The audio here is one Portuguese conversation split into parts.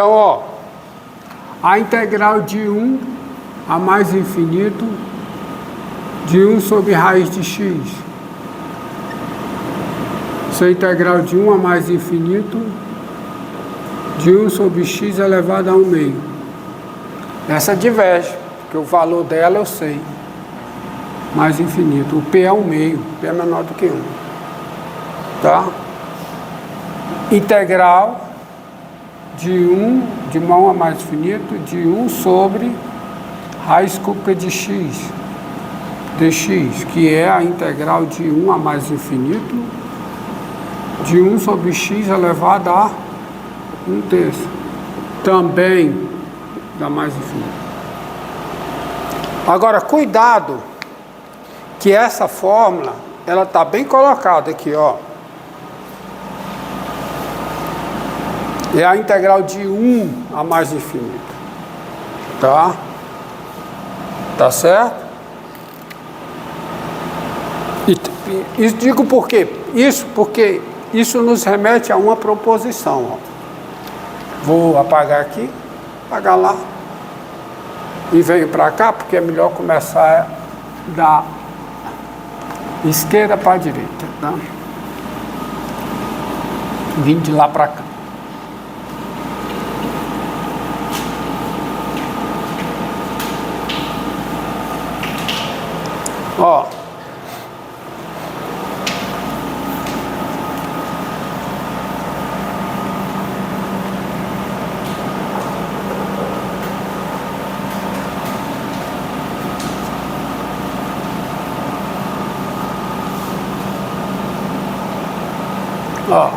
Então, ó, a integral de 1 a mais infinito de 1 sobre raiz de x. Isso é integral de 1 a mais infinito de 1 sobre x elevado a 1 meio. Essa diverge, porque o valor dela eu sei. Mais infinito. O P é 1 meio. P é menor do que 1. Tá? Integral de 1 a mais infinito de 1 sobre raiz cúbica de x dx, que é a integral de 1 a mais infinito de 1 sobre x elevado a 1/3. Também dá mais infinito. Agora, cuidado, que essa fórmula, ela está bem colocada aqui, ó. É a integral de 1 a mais infinito. Tá? Tá certo? Isso digo por quê? Isso porque isso nos remete a uma proposição, ó. Vou apagar aqui, apagar lá. E venho para cá, porque é melhor começar da esquerda para a direita, tá? Vim de lá para cá. Ó. Ó.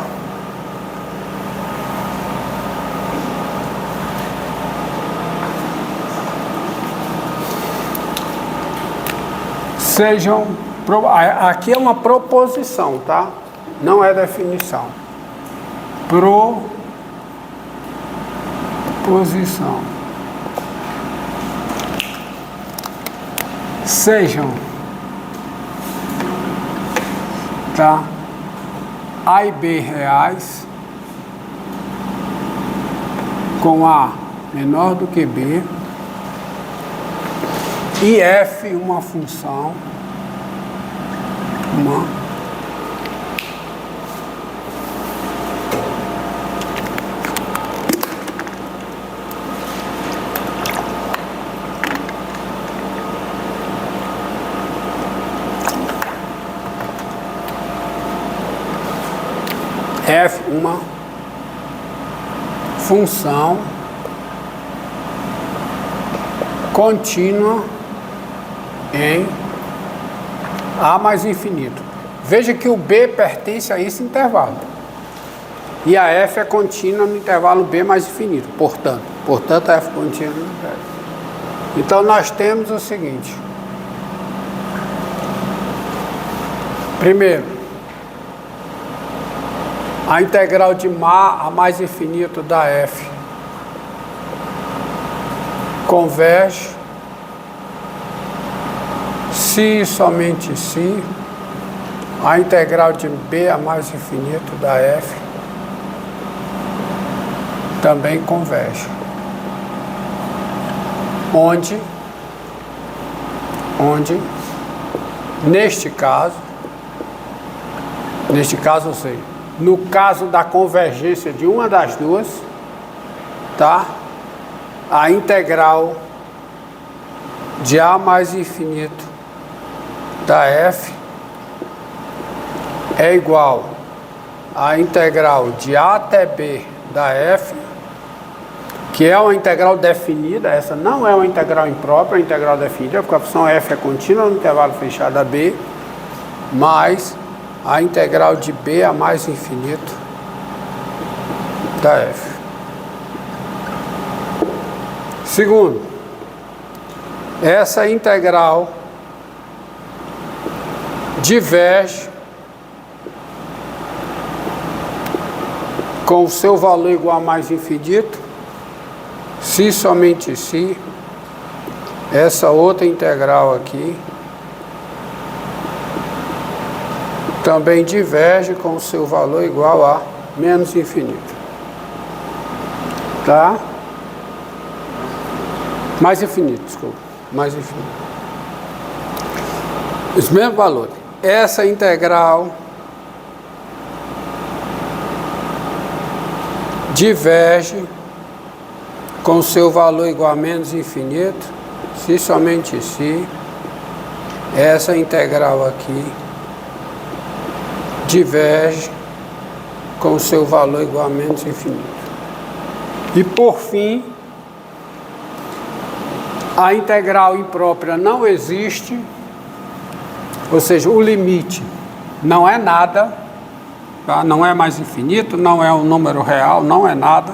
Sejam, aqui é uma proposição, tá? Não é definição. Proposição. Sejam, tá? A e B reais com A menor do que B e F uma função F uma função contínua em A mais infinito. Veja que o B pertence a esse intervalo. E a F é contínua no intervalo B mais infinito. Portanto, a F contínua no intervalo. Então, nós temos o seguinte. Primeiro, a integral de A mais infinito da F converge se e somente se a integral de B a mais infinito da F também converge. Onde neste caso, ou seja, no caso da convergência de uma das duas, tá? A integral de A mais infinito da F é igual à integral de A até B da F, que é uma integral definida. Essa não é uma integral imprópria, é uma integral definida, porque a função F é contínua no intervalo fechado a B, mais a integral de B a mais infinito da F. Segundo, essa integral diverge com o seu valor igual a mais infinito, se somente se essa outra integral aqui também diverge com o seu valor igual a menos infinito. Tá? Mais infinito, desculpa. Mais infinito. Os mesmos valores. Essa integral diverge com seu valor igual a menos infinito, se somente se essa integral aqui diverge com seu valor igual a menos infinito. E por fim, a integral imprópria não existe, ou seja, o limite não é nada, tá? Não é mais infinito, não é um número real, não é nada,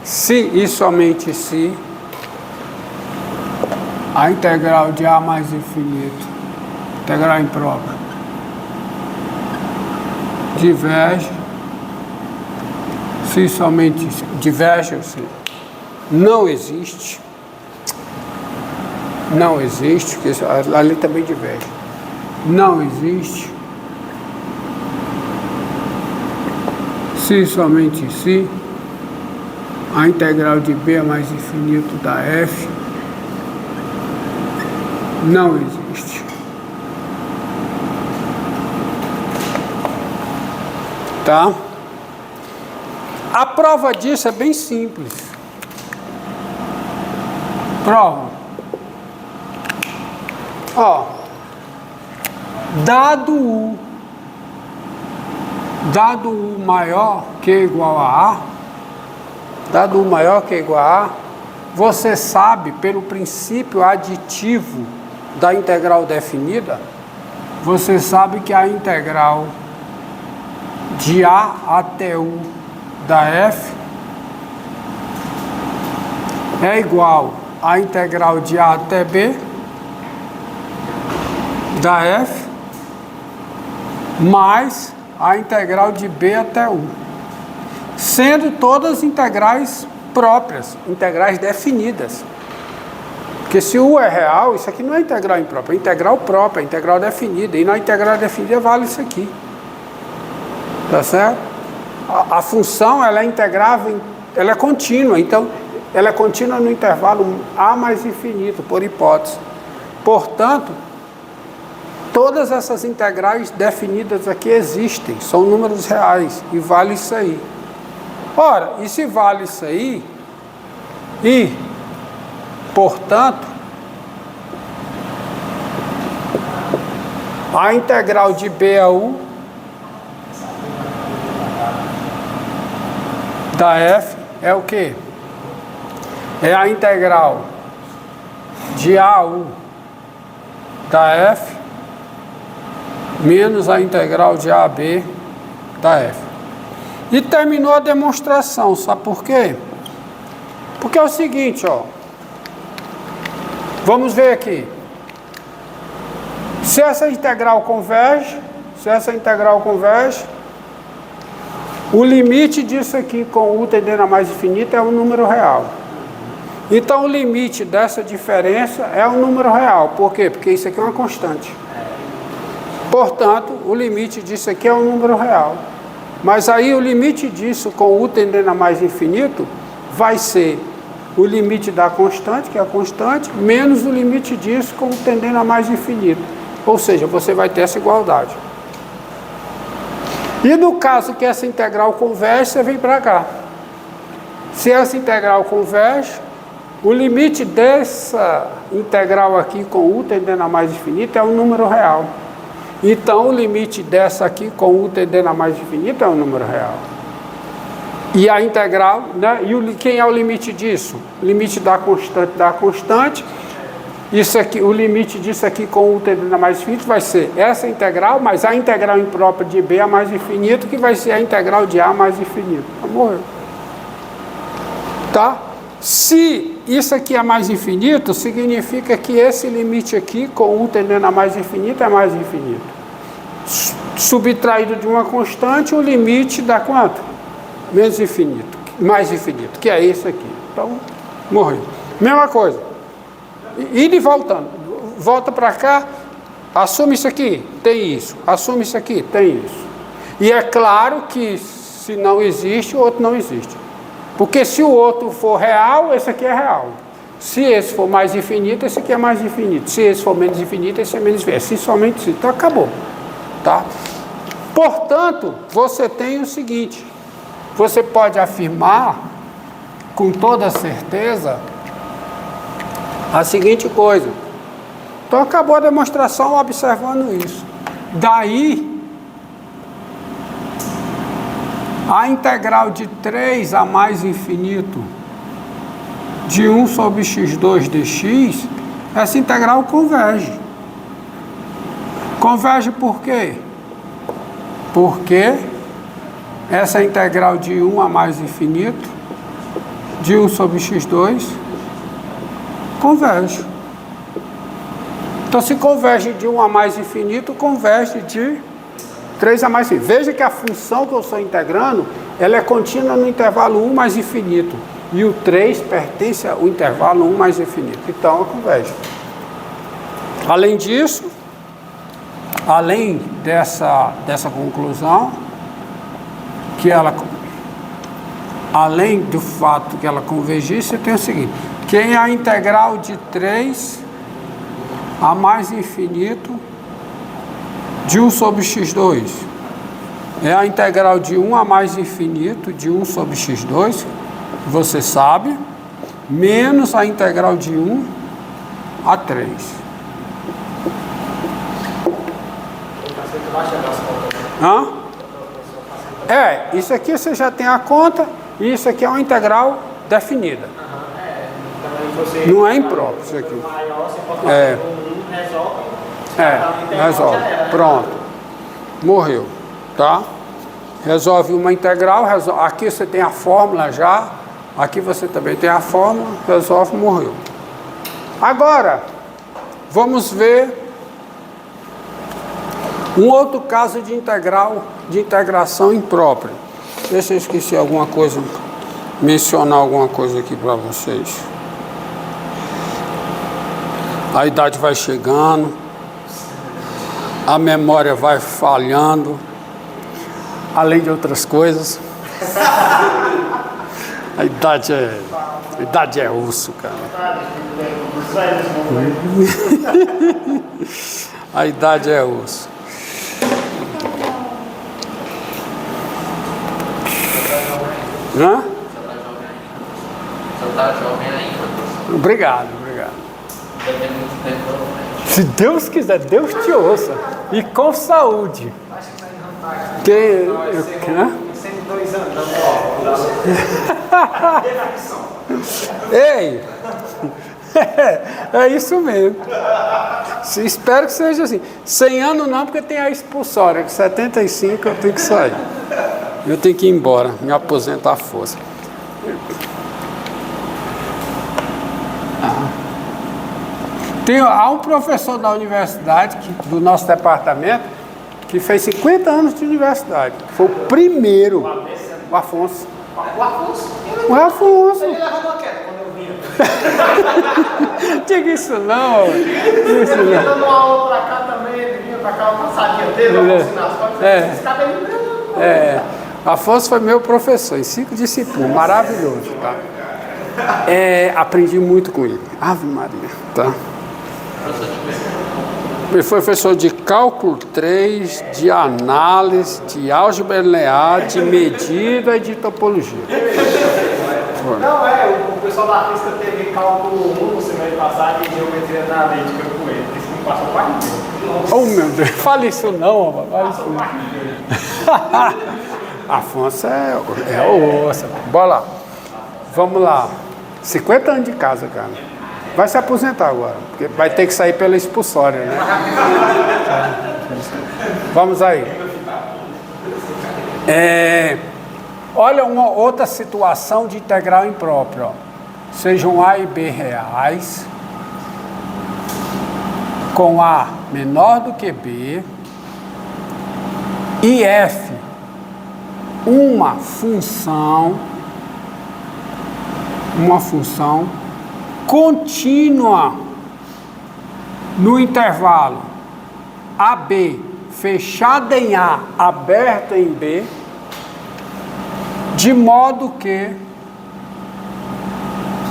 se e somente se a integral de A mais infinito, integral imprópria, diverge, se somente diverge, ou seja, não existe, porque ali também diverge, não existe, se somente se a integral de B mais infinito da F não existe. Tá? A prova disso é bem simples. Prova. Ó, dado U maior que igual a A, dado U maior que igual a A, você sabe, pelo princípio aditivo da integral definida, você sabe que a integral de A até U da F é igual à integral de A até B da F mais a integral de B até U, sendo todas integrais próprias, integrais definidas. Porque se U é real, isso aqui não é integral imprópria, é integral própria, é integral definida, e na integral definida vale isso aqui. Tá certo? A função, ela é integrável, ela é contínua, então ela é contínua no intervalo A mais infinito, por hipótese. Portanto, todas essas integrais definidas aqui existem, são números reais, e vale isso aí. Ora, e se vale isso aí, e, portanto, a integral de B a U da F é o quê? É a integral de A a U da F menos a integral de A a B da F. E terminou a demonstração, sabe por quê? Porque é o seguinte, ó. Vamos ver aqui. Se essa integral converge, o limite disso aqui com U tendendo a mais infinito é um número real. Então o limite dessa diferença é um número real. Por quê? Porque isso aqui é uma constante. Portanto, o limite disso aqui é um número real. Mas aí o limite disso com U tendendo a mais infinito vai ser o limite da constante, que é a constante, menos o limite disso com U tendendo a mais infinito. Ou seja, você vai ter essa igualdade. E no caso que essa integral converge, você vem para cá. Se essa integral converge, o limite dessa integral aqui com U tendendo a mais infinito é um número real. Então, o limite dessa aqui com U tendendo a mais infinito é um número real. E a integral, né? E quem é o limite disso? O limite da constante. Isso aqui, o limite disso aqui com U tendendo a mais infinito vai ser essa integral, mais a integral imprópria de B a mais infinito, que vai ser a integral de A mais infinito. Morreu. Tá? Se isso aqui é mais infinito, significa que esse limite aqui, com U tendendo a mais infinito, é mais infinito. Subtraído de uma constante, o limite dá quanto? Menos infinito, mais infinito, que é esse aqui. Então, morreu. Mesma coisa. Indo e voltando. Volta para cá, assume isso aqui, tem isso. Assume isso aqui, tem isso. E é claro que se não existe, o outro não existe. Porque se o outro for real, esse aqui é real. Se esse for mais infinito, esse aqui é mais infinito. Se esse for menos infinito, esse é menos infinito. Se somente isso, então acabou. Tá? Portanto, você tem o seguinte, você pode afirmar com toda certeza a seguinte coisa. Então acabou a demonstração observando isso. Daí, a integral de 3 a mais infinito de 1 sobre x2 dx, essa integral converge. Converge por quê? Porque essa integral de 1 a mais infinito de 1 sobre x2 converge. Então, se converge de 1 a mais infinito, converge de 3 a mais infinito. Veja que a função que eu estou integrando, ela é contínua no intervalo 1 mais infinito. E o 3 pertence ao intervalo 1 mais infinito. Então, ela converge. Além disso, além dessa conclusão, que ela, além do fato que ela convergir, você tem o seguinte, que é a integral de 3 a mais infinito de 1 sobre x2. É a integral de 1 a mais infinito de 1 sobre x2, você sabe, menos a integral de 1 a 3. Hã? Isso aqui você já tem a conta, e isso aqui é uma integral definida. Não é impróprio isso aqui. Resolve. Pronto. Morreu. Tá? Resolve uma integral, aqui você tem a fórmula já, aqui você também tem a fórmula, resolve, morreu. Agora, vamos ver um outro caso de integração imprópria. Deixa eu esquecer alguma coisa, mencionar alguma coisa aqui para vocês. A idade vai chegando, a memória vai falhando, além de outras coisas. A idade é osso, cara. A idade é osso. Hã? Você tá jovem ainda. Obrigado. Se Deus quiser, Deus te ouça. E com saúde. Que, 102 anos. Ei! É isso mesmo. Espero que seja assim. 100 anos não, porque tem a expulsória. Com 75 eu tenho que sair. Eu tenho que ir embora, me aposentar à força. Há um professor da universidade, do nosso departamento, que fez 50 anos de universidade. Foi o primeiro. O Afonso. O Afonso. Ele levou uma queda quando eu vinha. Diga isso não. Ele vinha dando uma aula pra cá também, ele vinha pra cá, uma passadinha dele, uma ensinar. Esse cabelinho dele. Afonso foi meu professor em 5 disciplinas, maravilhoso, tá? Aprendi muito com ele. Ave Maria, tá? Ele foi professor de cálculo 3, de análise, de álgebra linear, de medida e de topologia. Não, o pessoal da física teve cálculo 1 no semestre passado e geometria analítica com ele. Isso me passou quase inteiro. Oh, meu Deus, fale isso não, rapaz. Fale isso não. Afonso é osso. Bora lá. Vamos lá. 50 anos de casa, cara. Vai se aposentar agora, porque vai ter que sair pela expulsória, né? Vamos aí. Olha uma outra situação de integral imprópria. Ó. Sejam A e B reais, com A menor do que B, e F uma função contínua no intervalo AB, fechada em A, aberta em B, de modo que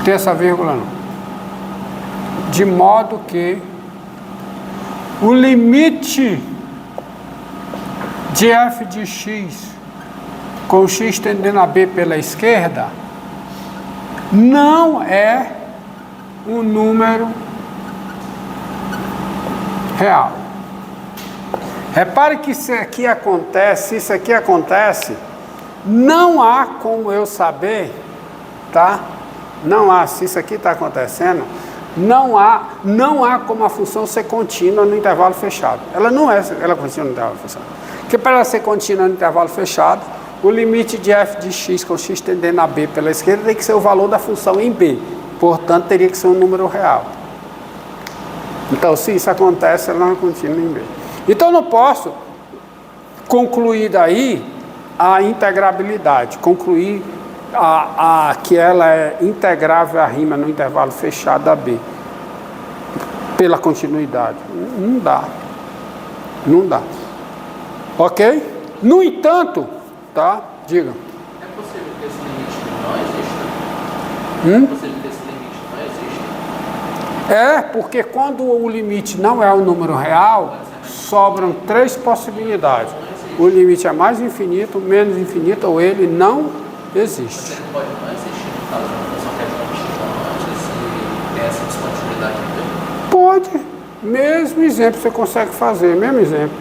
Tem essa vírgula não. De modo que o limite de f de x com x tendendo a b pela esquerda não é um número real. Repare que se isso aqui acontece, não há como eu saber, tá? Não há, se isso aqui está acontecendo, não há como a função ser contínua no intervalo fechado. Ela não é contínua no intervalo fechado. Porque para ela ser contínua no intervalo fechado, o limite de f de x com x tendendo a b pela esquerda tem que ser o valor da função em b. Portanto, teria que ser um número real. Então, se isso acontece, ela não é contínua em b. Então, eu não posso concluir daí a integrabilidade, concluir que ela é integrável a rima no intervalo fechado a b, pela continuidade. Não dá. Não dá. Ok? No entanto, tá? Diga. É possível que esse limite não exista? É possível que esse limite não exista? É, porque quando o limite não é um número real, sobram três possibilidades. O limite é mais infinito, menos infinito, ou ele não existe. Ele pode não existir no caso da função que a gente tinha antes e tem essa descontinuidade também? Pode. Mesmo exemplo você consegue fazer, mesmo exemplo.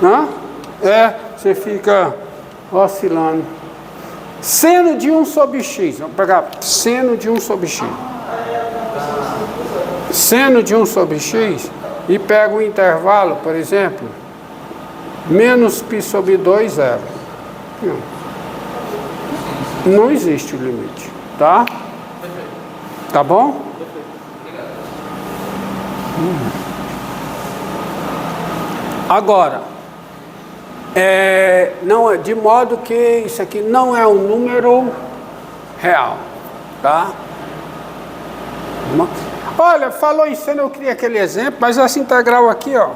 Hã? Você fica oscilando. Seno de 1 sobre x. Vamos pegar seno de 1 sobre x. Seno de 1 sobre x e pega o intervalo, por exemplo, menos π sobre 2, 0. Não existe o limite, tá? Tá bom? Agora, não, de modo que isso aqui não é um número real, tá? Olha, falou em seno, eu queria aquele exemplo, mas essa integral aqui, ó,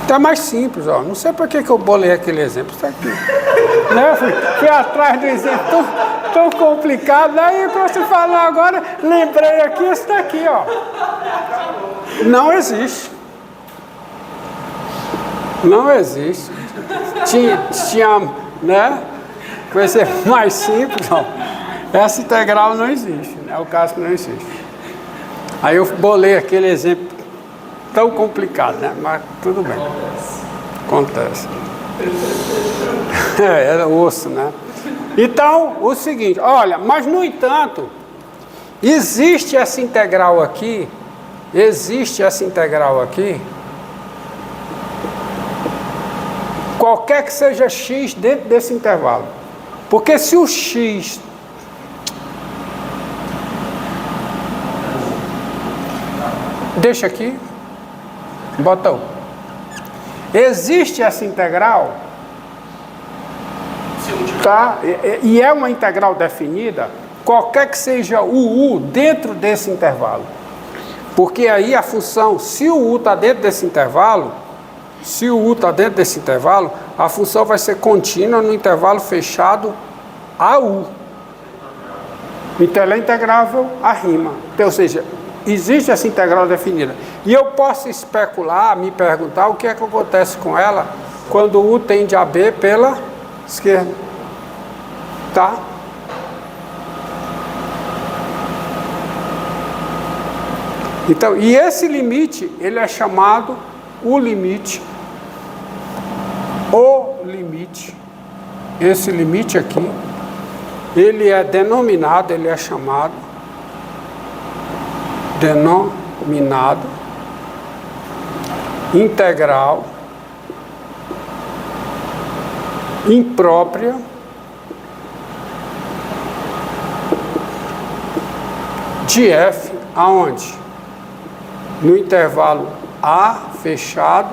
tá mais simples, ó. Não sei por que eu bolei aquele exemplo. Isso aqui, né? Fui atrás do exemplo tão complicado. Daí, quando você falou agora, lembrei aqui, esse daqui, ó. Não existe. Não existe. Tinha, né? Vai ser mais simples, ó. Essa integral não existe, né? É o caso que não existe. Aí eu bolei aquele exemplo tão complicado, né? Mas tudo bem. Acontece. Era osso, né? Então, o seguinte, olha, mas no entanto, existe essa integral aqui, qualquer que seja x dentro desse intervalo. Porque se o x deixa aqui, bota o. Existe essa integral, tá? E é uma integral definida, qualquer que seja o u dentro desse intervalo. Porque aí a função, se o u está dentro desse intervalo, a função vai ser contínua no intervalo fechado a u. Então ela é integrável a rima. Então, ou seja, existe essa integral definida. E eu posso especular, me perguntar o que é que acontece com ela quando u tende a b pela esquerda. Tá? Então, e esse limite, ele é chamado o limite. Esse limite aqui, ele é denominado, ele é chamado integral imprópria de f aonde? No intervalo A fechado,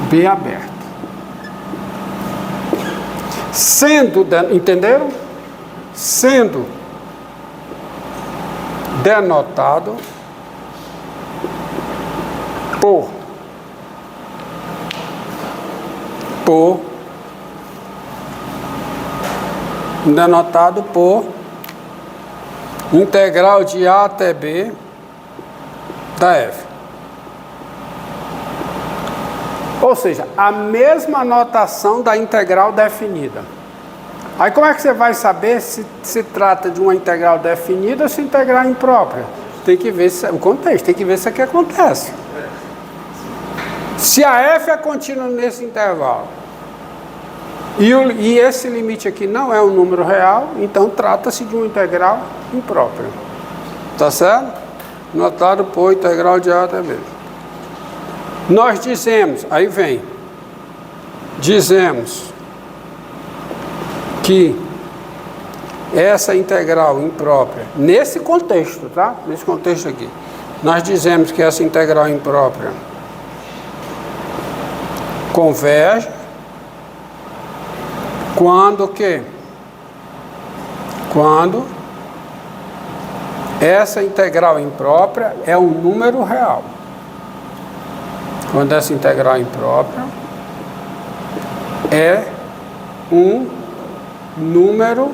B aberto. Entenderam? Sendo denotado por denotado por integral de A até B da f. Ou seja, a mesma notação da integral definida. Aí como é que você vai saber se se trata de uma integral definida ou se integral imprópria? Tem que ver o contexto, tem que ver se aqui acontece. Se a f é contínua nesse intervalo e esse limite aqui não é um número real, então trata-se de uma integral imprópria. Tá certo? Notado por integral de A até B. Nós dizemos, aí vem, dizemos que essa integral imprópria, nesse contexto, tá? Nesse contexto aqui, nós dizemos que essa integral imprópria converge quando o quê? Quando essa integral imprópria é um número real. Quando essa integral imprópria é um número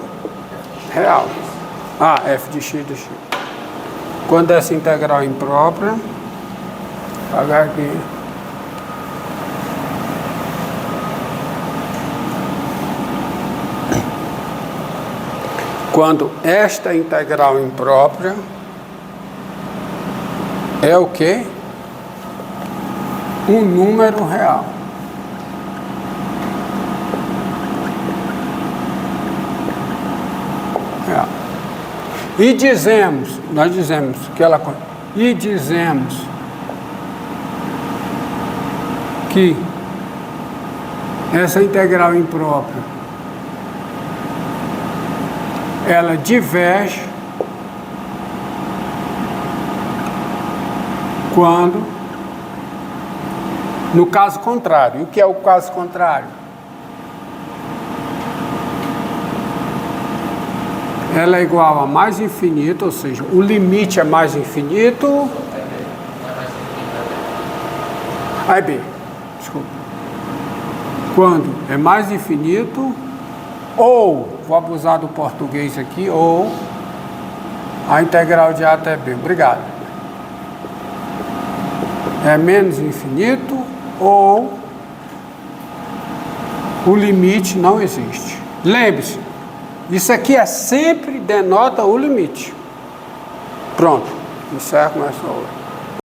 real. Ah, f de x de x. Quando essa integral imprópria, vou apagar aqui. Quando esta integral imprópria é o quê? Um número real. E dizemos, nós dizemos que ela... E dizemos que essa integral imprópria, ela diverge quando, no caso contrário. E o que é o caso contrário? Ela é igual a mais infinito, ou seja, o limite é mais infinito. Aí B, desculpa. Quando é mais infinito, ou, vou abusar do português aqui, ou a integral de A até B. Obrigado. É menos infinito, ou o limite não existe. Lembre-se, isso aqui sempre denota o limite. Pronto, encerro com essa outra.